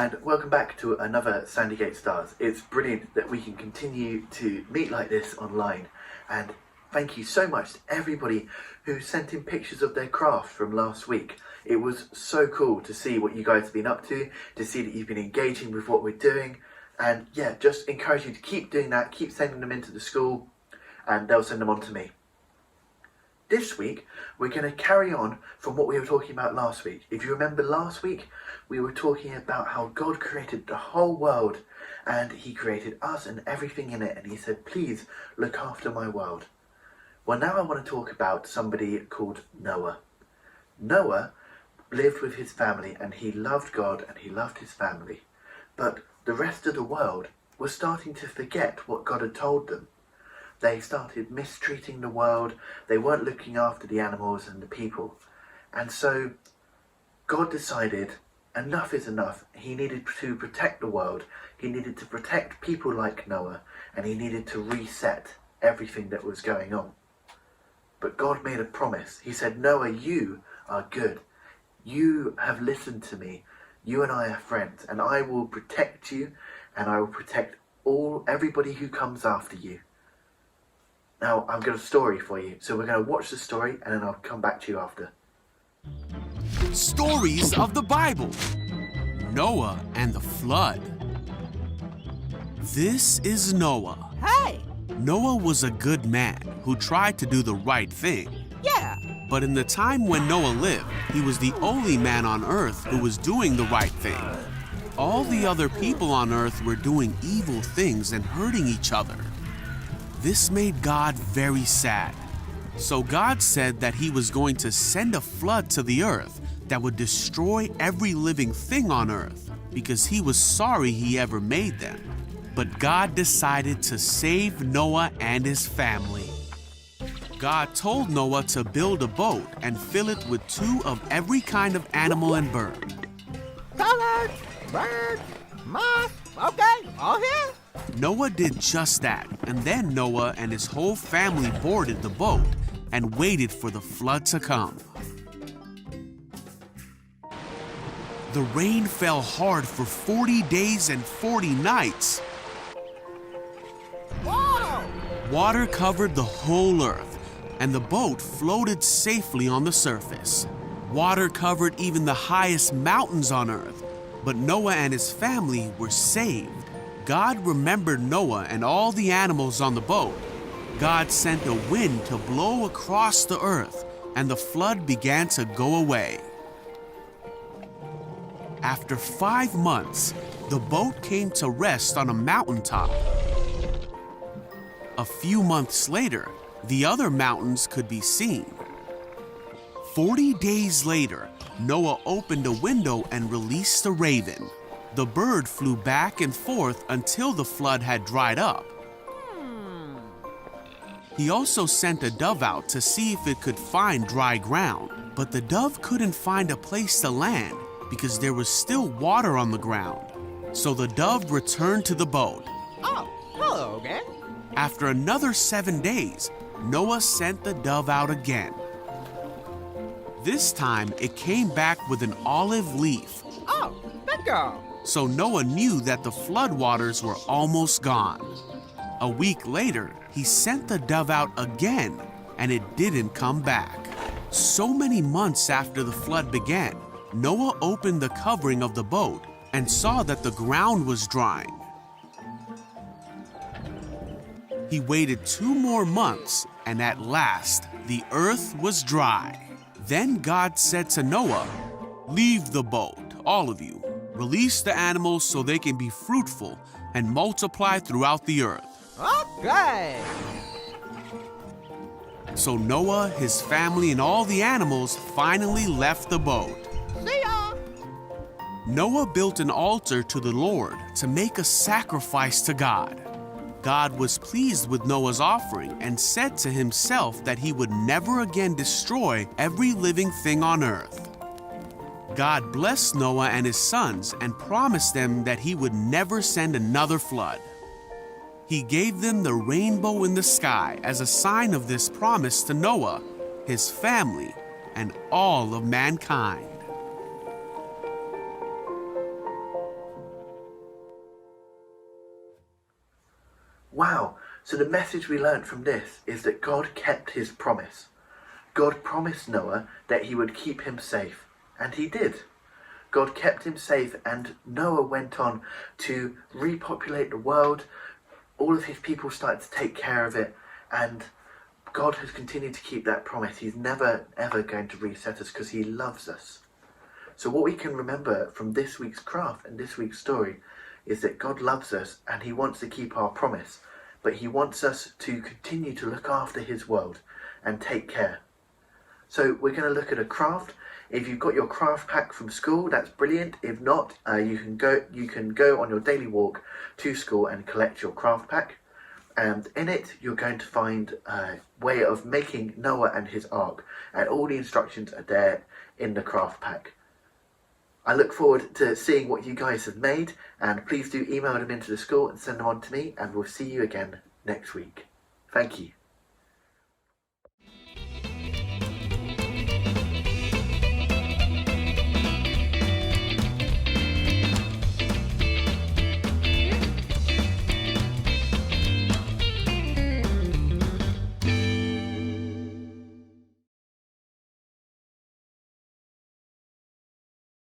and welcome back to another Sandygate Stars. It's brilliant that we can continue to meet like this online, and thank you so much to everybody who sent in pictures of their craft from last week. It was so cool to see what you guys have been up to see that you've been engaging with what we're doing, and yeah, just encourage you to keep doing that, keep sending them into the school, and they'll send them on to me. This week, we're going to carry on from what we were talking about last week. If you remember last week, we were talking about how God created the whole world and he created us and everything in it. And he said, please look after my world. Well, now I want to talk about somebody called Noah. Noah lived with his family and he loved God and he loved his family. But the rest of the world was starting to forget what God had told them. They started mistreating the world. They weren't looking after the animals and the people. And so God decided enough is enough. He needed to protect the world. He needed to protect people like Noah. And he needed to reset everything that was going on. But God made a promise. He said, Noah, you are good. You have listened to me. You and I are friends. And I will protect you. And I will protect everybody who comes after you. Now, I've got a story for you, so we're going to watch the story and then I'll come back to you after. Stories of the Bible. Noah and the Flood. This is Noah. Hey! Noah was a good man who tried to do the right thing. Yeah! But in the time when Noah lived, he was the only man on earth who was doing the right thing. All the other people on earth were doing evil things and hurting each other. This made God very sad. So God said that he was going to send a flood to the earth that would destroy every living thing on earth because he was sorry he ever made them. But God decided to save Noah and his family. God told Noah to build a boat and fill it with 2 of every kind of animal and bird. Colors, birds, moss, okay, all here? Noah did just that, and then Noah and his whole family boarded the boat and waited for the flood to come. The rain fell hard for 40 days and 40 nights. Whoa! Water covered the whole earth, and the boat floated safely on the surface. Water covered even the highest mountains on earth, but Noah and his family were saved. God remembered Noah and all the animals on the boat. God sent a wind to blow across the earth, and the flood began to go away. After 5 months, the boat came to rest on a mountaintop. A few months later, the other mountains could be seen. 40 days later, Noah opened a window and released a raven. The bird flew back and forth until the flood had dried up. He also sent a dove out to see if it could find dry ground, but the dove couldn't find a place to land because there was still water on the ground. So the dove returned to the boat. Oh, hello again. After another 7 days, Noah sent the dove out again. This time, it came back with an olive leaf. Oh, bingo. So Noah knew that the floodwaters were almost gone. A week later, he sent the dove out again, and it didn't come back. So many months after the flood began, Noah opened the covering of the boat and saw that the ground was drying. He waited 2 more months, and at last, the earth was dry. Then God said to Noah, "Leave the boat, all of you. Release the animals so they can be fruitful and multiply throughout the earth." Okay. So Noah, his family, and all the animals finally left the boat. See ya. Noah built an altar to the Lord to make a sacrifice to God. God was pleased with Noah's offering and said to himself that he would never again destroy every living thing on earth. God blessed Noah and his sons and promised them that he would never send another flood. He gave them the rainbow in the sky as a sign of this promise to Noah, his family, and all of mankind. Wow. So the message we learned from this is that God kept his promise. God promised Noah that he would keep him safe, and he did. God kept him safe, and Noah went on to repopulate the world. All of his people started to take care of it, and God has continued to keep that promise. He's never ever going to reset us because he loves us. So what we can remember from this week's craft and this week's story is that God loves us and he wants to keep our promise, but he wants us to continue to look after his world and take care. So we're going to look at a craft. If you've got your craft pack from school, that's brilliant. If not, you can go on your daily walk to school and collect your craft pack. And in it, you're going to find a way of making Noah and his ark, and all the instructions are there in the craft pack. I look forward to seeing what you guys have made, and please do email them into the school and send them on to me, and we'll see you again next week. Thank you.